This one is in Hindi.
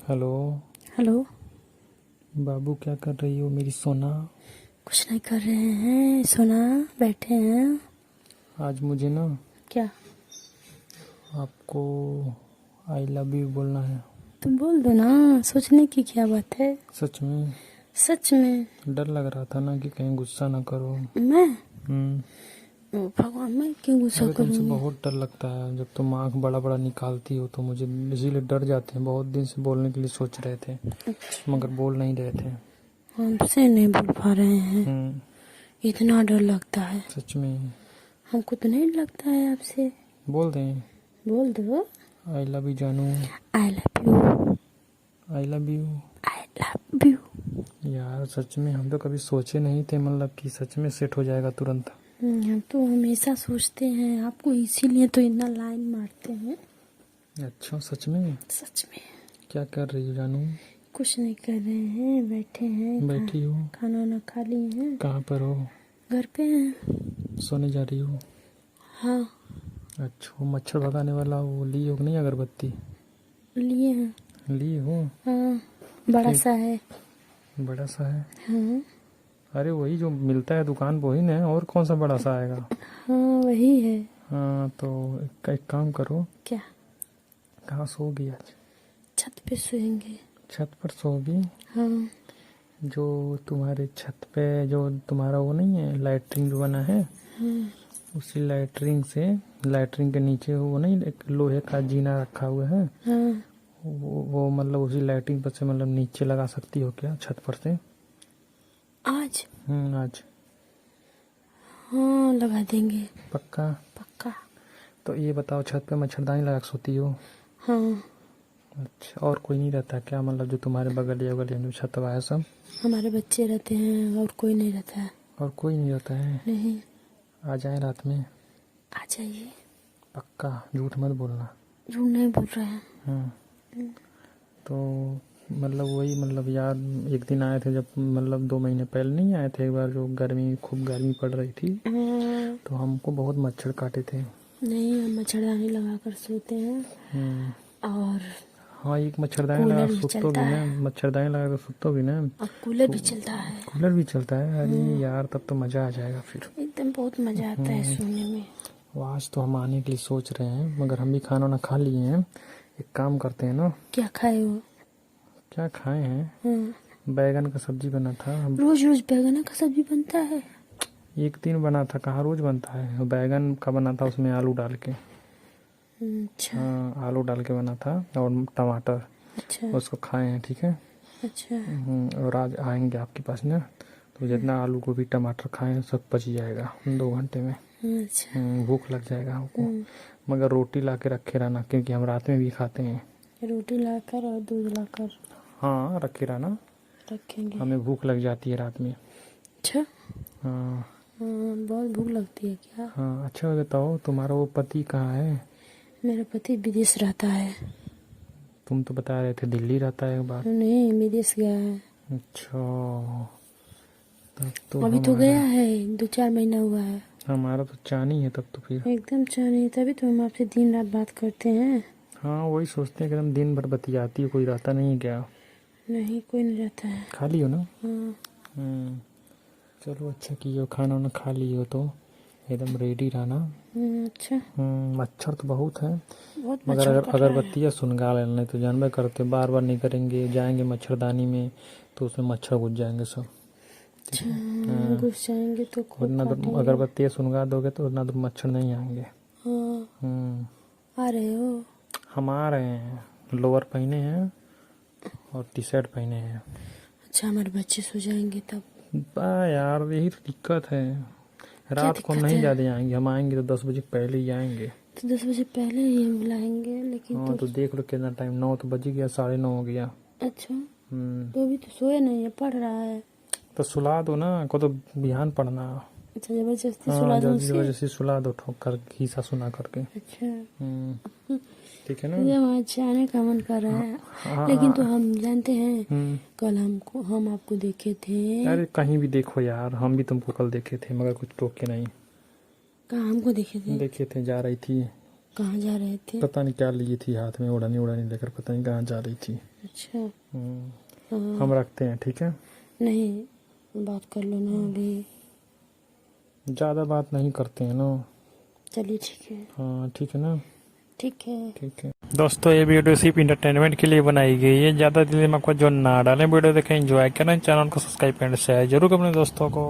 हेलो। हेलो। बाबू क्या कर रही हो मेरी सोना? कुछ नहीं कर रहे हैं सोना, बैठे हैं। आज मुझे ना क्या? आपको आई लव यू बोलना है। तुम बोल दो ना, सोचने की क्या बात है। सच में। सच में। डर लग रहा था ना कि कहीं गुस्सा ना करो। मैं? हम्म। ओ भगवान, मैं क्यों गुस्सा अरे तुमसे करूंगी? बहुत डर लगता है जब तुम आँख बड़ा बड़ा निकालती हो, तो मुझे इसीलिए डर जाते हैं। बहुत दिन से बोलने के लिए सोच रहे थे अच्छा, मगर बोल नहीं रहे थे। हमसे नहीं बोल पा रहे हैं, हम्म। इतना डर लगता है। सच में। हमको तो नहीं लगता है आपसे। बोल दें। बोल दो। आई लव यू जानू। I love you. I love you. I love you. यार सच में हम तो कभी सोचे नहीं थे, मतलब कि सच में सेट हो जाएगा तुरंत। हम तो हमेशा सोचते हैं आपको, इसीलिए तो इतना लाइन मारते हैं। अच्छा सच में। सच में। क्या कर रही हो जानू? कुछ नहीं कर रहे हैं, बैठे हैं। बैठी हो? खाना वाना खा लिए हैं। कहाँ पर हो? घर पे हैं। सोने जा रही हो? हाँ। अच्छा, वो मच्छर भगाने वाला वो ली हो कि नहीं अगरबत्ती? लिए हैं। ली हो? हाँ, बड़ा फिर सा है। बड़ा सा है? हाँ। अरे वही जो मिलता है दुकान वो ही ना, और कौन सा बड़ा सा आएगा? हाँ, वही है। हाँ तो एक काम करो। क्या? कहाँ सोगी आज? छत पे सोएंगे। छत पर सोगी? हाँ। जो तुम्हारे छत पे जो तुम्हारा वो नहीं है लैट्रिन जो बना है, हाँ। उसी लैट्रिन के नीचे वो नहीं एक लोहे का जीना रखा हुआ है। हाँ। वो मतलब उसी लाइटिंग पर से मतलब नीचे लगा सकती हो क्या, छत पर से? आज? आज। हाँ, लगा देंगे। पक्का? पक्का। तो ये बताओ, छत पे मच्छरदानी लगा के सोती हो? हाँ। अच्छा, और कोई नहीं रहता क्या, मतलब जो तुम्हारे बगल या बगल जो छत है सब? हमारे बच्चे रहते हैं और कोई नहीं रहता है। और कोई नहीं रहता है? नहीं। आ जाए रात में? आ जाइए। पक्का? झूठ मत बोलना। झूठ नहीं बोल रहे हैं। हम्म। तो मतलब वही, मतलब यार एक दिन आए थे जब, मतलब 2 महीने पहले नहीं आए थे एक बार, जो खूब गर्मी पड़ रही थी, हाँ। तो हमको बहुत मच्छर काटे थे। नहीं, हम मच्छरदानी लगा कर सोते हैं। हम्म। और हाँ, एक मच्छरदानी लगा कूलर भी सुतो चलता भी ना, है। मच्छरदानी लगा कर सुतो भी ना। और कूलर तो भी चलता है। कूलर भी चलता है? अरे हाँ, यार तब तो मज़ा आ जाएगा फिर। एकदम बहुत मजा आता है हम्म। सोने में। वो आज तो हम आने के लिए सोच रहे हैं, मगर हम भी खाना वाना खा लिए हैं। एक काम करते हैं ना। क्या खाए हो? क्या खाए हैं? हाँ। बैगन का सब्जी बना था। रोज रोज बैगन का सब्जी बनता है? एक दिन बना था, कहाँ रोज बनता है। बैगन का बना था, उसमें आलू डाल के। अच्छा। हाँ, आलू डाल के बना था और टमाटर। अच्छा। उसको खाए हैं, ठीक है। अच्छा। और आज आएंगे आपके पास ना, तो जितना आलू गोभी टमाटर खाएं सब पच जाएगा 2 घंटे में। अच्छा। भूख लग जाएगा हमको। मगर रोटी ला के रखे रहना, क्योंकि हम रात में भी खाते हैं। रोटी लाकर और दूध लाकर हाँ रखे रहना, रखेंगे। हमें भूख लग जाती है रात में। अच्छा। हाँ। हाँ, बहुत भूख लगती है क्या? हाँ अच्छा बताओ, तुम्हारा वो पति कहाँ है? मेरा पति विदेश रहता है। तुम तो बता रहे थे दिल्ली रहता है एक बार। नहीं, विदेश गया है। अच्छा, तब तो अभी तो हमारा गया है, 2-4 महीना हुआ है। हमारा तो चानी है तब तो फिर। एकदम चाह, तभी तो हम आपसे दिन रात बात करते हैं। हाँ वही सोचते हैं कि हम दिन भर बतियाती है, कोई रहता नहीं है क्या? नहीं, कोई नहीं रहता है। खाली हो ना? हाँ। हम्म। चलो अच्छा किए हो, खाना वाना खा लिए हो तो एकदम रेडी रहना। अच्छा। मच्छर तो बहुत है, बहुत मगर मच्छर अगर काट रहा है। अगरबत्ती सुनगा लेना, नहीं तो जानबे करते बार बार नहीं करेंगे, जाएंगे मच्छरदानी में तो उसमें मच्छर घुस जाएंगे सब। ठीक अच्छा, है। हाँ, घुस जाएंगे तो खूब उतना तो काटेंगे। अगरबत्ती सुनगा दोगे तो उतना तो मच्छर नहीं आएंगे। हाँ। हम्म। आ रहे हो? हम आ रहे हैं, लोअर पहने हैं और टी शर्ट पहने हैं। अच्छा, हमारे बच्चे सो जाएंगे तब? बा यार यही तो दिक्कत है, क्या रात को हम दिक्कत नहीं है? ज़्यादा आएंगे, हम आएंगे तो 10 बजे पहले ही आएंगे। तो 10 बजे पहले ही हम बुलाएंगे, लेकिन हाँ तो। तो देख लो कितना टाइम, 9 तो बज गया, 9:30 हो गया। अच्छा, हम्म। तो अभी तो सोए नहीं है, पढ़ रहा है। तो सुला दो ना को, तो बिहान पढ़ना। अच्छा, जबरदस्ती हाँ सुला दूं जल्दी उसे? जबरदस्ती सुला दो, ठोक कर घीसा सुना करके। अच्छा। ठीक है ना? मुझे वहाँ जाने का मन कर रहा हाँ है। हाँ लेकिन तो हाँ। हम जानते हैं, हम्म। कल हम आपको देखे थे। अरे कहीं भी देखो यार, हम भी तुमको कल देखे थे मगर कुछ टोके नहीं। कहाँ हमको देखे थे? देखे थे, जा रही थी। कहाँ जा रहे थे? पता नहीं क्या लिए थी हाथ में, उड़ानी उड़ानी लेकर, पता नहीं कहाँ जा रही थी। अच्छा। हम्म, हाँ। हम रखते हैं, ठीक है। नहीं, बात कर लो ना अभी। ज़्यादा बात नहीं करते हैं ना। चलिए ठीक है। हाँ ठीक है ना। ठीक है। ठीक है दोस्तों, ये वीडियो सिर्फ इंटरटेनमेंट के लिए बनाई गई है, ज़्यादा दिमाग को जो ना डालें, वीडियो देखें, एंजॉय करें, चैनल को सब्सक्राइब एंड शेयर जरूर अपने दोस्तों को।